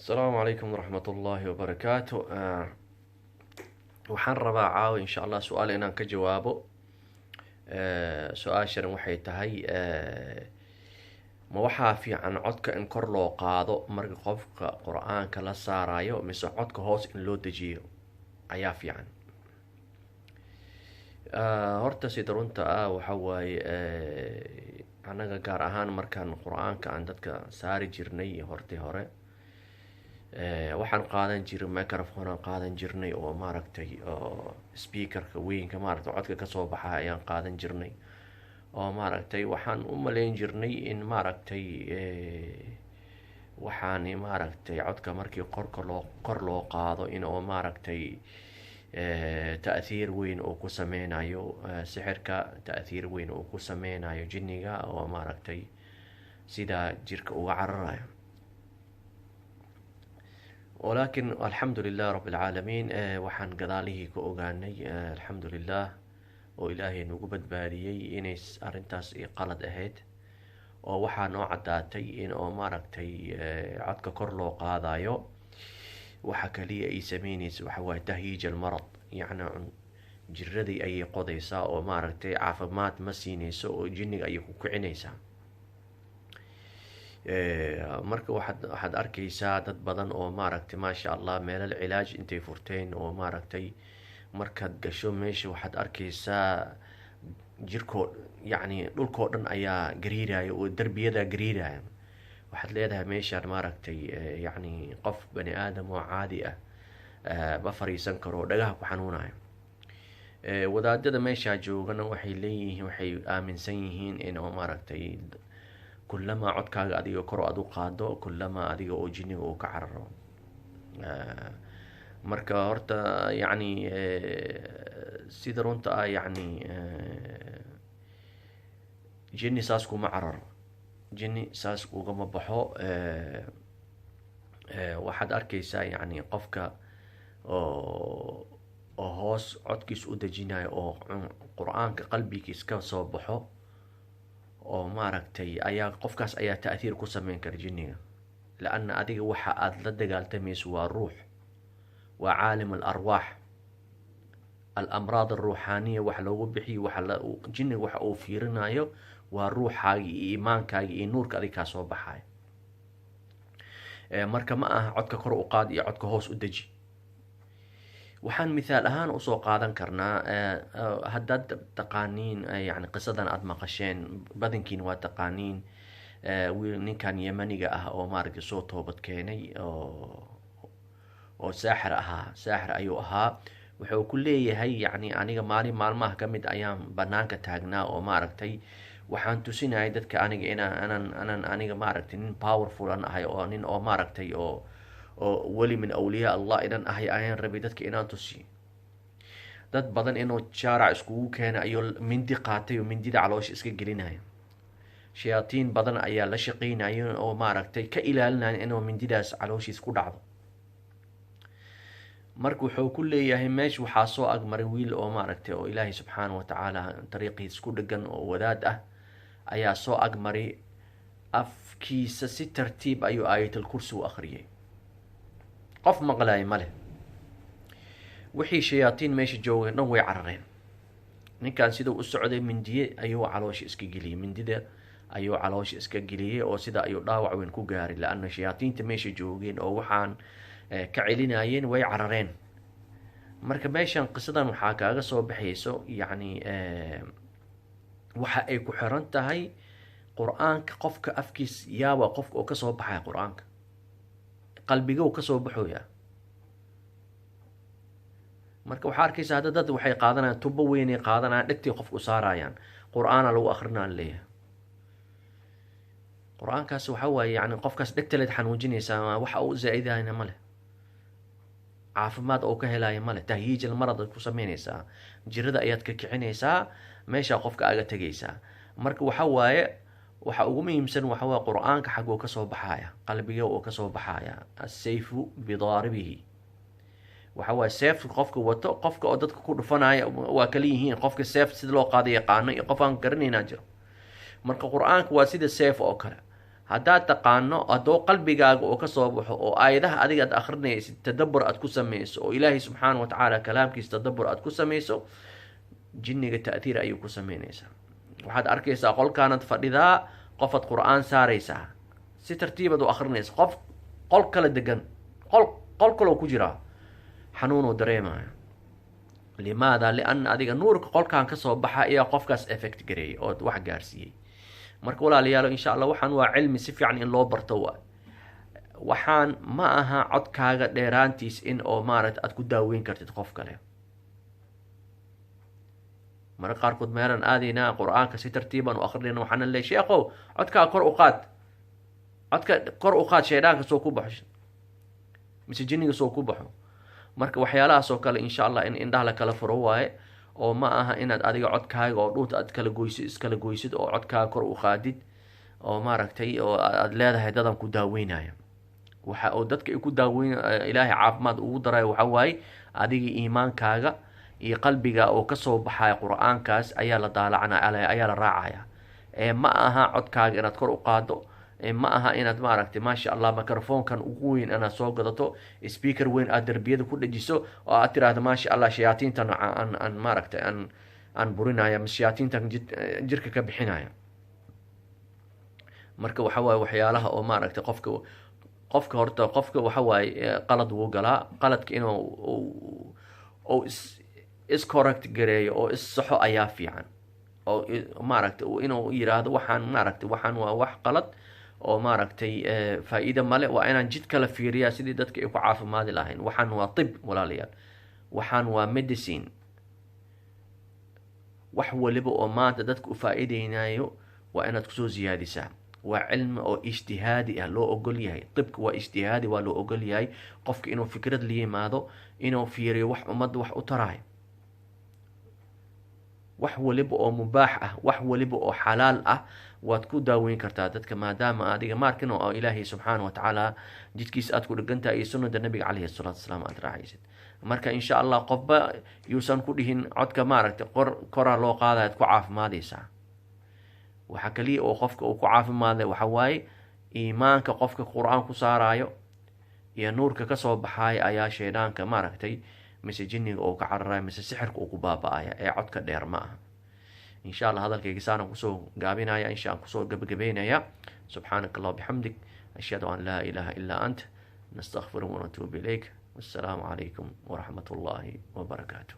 السلام عليكم ورحمة الله وبركاته. waxaan rabaa caawa insha allah su-aal inaan ka jawaabo. Su-aashan waxay tahay ma waxaa fiican codka in kor loo qaado marka qofka qur-aanka la saarayo mise codka hoos in loo dejiyo ayaa fiican? Horta sida runta ah waxa waaye anaga gaar ahaan markaan qur-aanka aan dadka saari jirnay hortii hore waxaan qaadan jiray microphone aan qaadan jirnay oo maaragtay oo speakerka weynka maaragtay codka kasoo baxa ayaan qaadan jirnay oo maaragtay waxaan u malayn jirnay in maaragtay waxaan maaragtay codka markii kor loo qaado in oo maaragtay ta'thiir weyn oo ku sameynayo sixirka, ta'thiir weyn oo ku sameynayo jinniga oo maaragtay sida jirka uga cararayo. ولكن الحمد لله رب العالمين waxaan gadaalihii ka ogaanay alxamdulilah oo ilaahay nagu badbaadiyey inay arrintaas i qalad ahayd oo waxaa noo caddaatay in oo maaragtay codka kor loo qaadayo waxa kaliya ay sameynaysa waxa waaye tahyiij almarad, yacni jiradii ayay qodaysaa oo maaragtay caafimaad ma siinayso oo jinniga ayay ku kicinaysaa. marka waxaad arkaysaa dad badan oo maaragtay maasha allah meelal cilaaj intay furteen oo maaragtay markaad gasho meesha waxaad arkaysaa jirkoo yacni dhulkoo dhan ayaa gariiraya oo derbiyadaa gariiraya. waxaad leedahay meeshaan maaragtay yacni qof bani aadam oo caadi ah ma fariisan karo dhagaha ku xanuunayo. wadaadada meeshaa joogana waxay leeyihiin, waxay aaminsan yihiin in oo maaragtay كلما codkaaga adiga kor aad u qaado كلما adiga oo jinniga uu ka cararo. marka horta yacni sida runta ah yacni jinni saas kuma cararo, jinni saas ugama baxo. waxaad arkaysaa yacni qofka oo hoos codkiis u dejinayo oo qur-aanka qalbigiis ka soo baxo oo maaragtay ayaa qofkaas ayaa ta'thiir ku sameyn kara jinniga, laanna adiga waxa aad la dagaaltamayso waa ruux, waa caalim alarwaax, alamraad alruuxaaniya wax loogu bixiyo jinniga waxa uu fiirinayo waa ruuxaaga iyo iimaankaaga iyo nuurka adiga kaa soo baxayo. marka ma aha codka kor u qaad iyo codka hoos u deji. waxaan mithaal ahaan usoo qaadan karnaa haddaad taqaaniin yani qisadan aada maqasheen badankiin waa taqaaniin ninkan yemaniga ah oo maaragtay soo toobad keenay oo saaxir ayuu ahaa. wuxuu ku leeyahay yacni aniga maalin maalmaha ka mid ayaan banaanka taagnaa oo maaragtay waxaan tusinayay dadka aniga inaan aniga maaragtay nin powerful an ahay oo nin oo maaragtay oo weli min awliyaa allah inan ahay ayaan rabay dadka inaan tusiyo. dad badan inuu jaarac iskugu keena ayuu mindi qaatay oo mindida caloosha iska gelinaya. shayaatiin badan ayaa la shaqeynaya oo maaragtay ka ilaalinaya inuu mindidaas calooshiis ku dhacdo. marka wuxuu ku leeyahay meesha waxaa soo agmaray wiil oo maaragtay oo ilaahay subxaana wa tacaala dariiqiis ku dhegan oo wadaad ah ayaa soo agmaray. afkiisa si tartiib ayuu aayatul kursi u akhriyay, qof maqlaaya ma leh. wixii shayaatiin meesha joogeen dhan way carareen. ninkan siduu u socday mindiye ayuu caloosha iska geliyey, mindida ayuu caloosha iska geliyey oo sida ayuu dhaawac weyn ku gaaray, laanna shayaatiinta meesha joogeen oo waxaan ka celinayeen way carareen. marka meeshan qisadan waxaa kaaga soo baxayso yacni waxa ay ku xiran tahay qur-aanka qofka afkiis yaaba qofka oo kasoo baxaya qur-aanka qalbiga uu kasoo baxoya. marka waxaa arkaysa hadda dad waxay qaadanayaan tubo weynay qaadanayaan dhegtii qofka u saarayaan qur-aana lagu akrinaa leeyahay. qur-aankaas waxa waaye yani qofkaas dhegtaleed xanuujinaysaa, waxa uu zaa-idayna ma leh, caafimaad oo ka helaya ma leh, tahyiij almarad aad ku sameynaysaa, jirada ayaad ka kicinaysaa, meeshaa qofka aga tegaysaa. marka waxa waaye waxa ugu muhiimsan waxa waa qur-aanka xaguu kasoo baxaya, qalbiga oo kasoo baxaya. asayfu bidaaribihi, waxa waaye seefka qofka wato, qofka oo dadka ku dhufanaya waa kala yihiin. qofka seef sida loo qaada yaqaano iyo qof aan garanaynaa jiro. marka qur-aanka waa sida seef oo kale, haddaad taqaano haddoo qalbigaaga oo kasoo baxo oo aayadaha adiga aad akrinaysid tadabbur aad ku samayso oo ilaahay subxaana wa tacaala kalaamkiisa tadabbur aad ku samayso jinniga ta'tiir ayuu ku samaynaysaa. waxaad arkaysaa qolkaanad fadhidaa qofaad qur-aan saaraysaa si tartiibad u akrinaysa, qof qol kala degan qol kaloo ku jiraa xanuunuu dareemaya. limaada? lianna adiga nuurka qolkan kasoo baxa ayaa qofkaas effect gareeyay oo wax gaarsiiyey. marka walaalayaalo insha allah waxaan waa cilmi si fiican in loo barto waa. waxaan ma aha codkaaga dheeraantiis in oo maaragta aad ku daaweyn kartid qof kale. marka qaarkood meelan aadaynaa qur-aanka si tartiiban u akrinayna waxaana leeyahay sheekhow codkaa kor u qaad, codka kor u qaad, shayddaanka soo ku baxo mise jinniga soo ku baxo. marka waxyaalahaas oo kale insha allah in indhaha la kala furo waaye, oo ma aha inaad adiga codkaaga oo dhuunta aad kala goysid iskala goysid oo codkaaga kor u qaadid oo maaragtay oo aad leedahay dadan ku daaweynaya. waxa oo dadka ku daaweyn ilaahay caafimaad ugu darayo waxa waaye adiga iimaankaaga iyo qalbiga oo kasoo baxaya qur-aankaas ayaa la daalacanaya, ayaa la raacaya. ma aha codkaaga inaad kor u qaado, ma aha inaad maaragtay maasha allah microfonkan ugu weyn inaad soo gadato, speaker weyn aad darbiyada ku dhajiso oo aad tiraahdo maasha allah shayaatiintan aan maaragtay aan burinaya mise shayaatiintan jirka ka bixinaya. marka waxa waaye waxyaalaha oo maaragtay qofka horta qofka waxa waaye qalad wuu galaa, qaladka inuu iscorrect gareeyo oo issaxo ayaa fiican, oo maaragtay inuu yiraahdo waxaan maaragtay waxaan waa wax qalad oo maaragtay faa'iido male, waa inaan jid kala fiiriyaa sidii dadka ay ku caafimaadi lahayn. waxaan waa tib walaalayaal, waxaan waa medicine. wax waliba oo maanta dadka u faa'iideynayo waa inaad kusoo siyaadisaa. waa cilmi oo ijtihaadi ah, loo ogol yahay. tibka waa ijtihaadi, waa loo ogol yahay qofka inuu fikrad la yimaado, inuu fiiriyo wax ummadda wax u taraayo. wax waliba oo mubaax ah, wax waliba oo xalaal ah waad ku daaweyn kartaa dadka, maadaama adiga maarkin oo ilaahay subxaana wa tacaala jidkiisa aad ku dhegantahay iyo sunnada nabiga calayhi salaatu wasalaam aad raacaysid. marka insha allah qofba yuusan ku dhihin codka maaragtay koraa loo qaadaya ad ku caafimaadaysaa. waxa kaliya oo qofka uu ku caafimaaday waxa waaye iimaanka qofka qur-aan ku saaraayo iyo nuurka kasoo baxaaya ayaa shayddaanka maaragtay mise jinniga oo ka cararaya mise sixirka uu ku baaba-aya, ee codka dheer ma aha. insha allah hadalkayga saana kusoo gaabinaya, insha kusoo gabagabeynaya. subxaanaka allah bixamdik, ashhadu an laa ilaaha illaa ant, nastakfiru wanatuubu ilayk. wassalaamu calaykum waraxmat ullaahi wabarakaatu.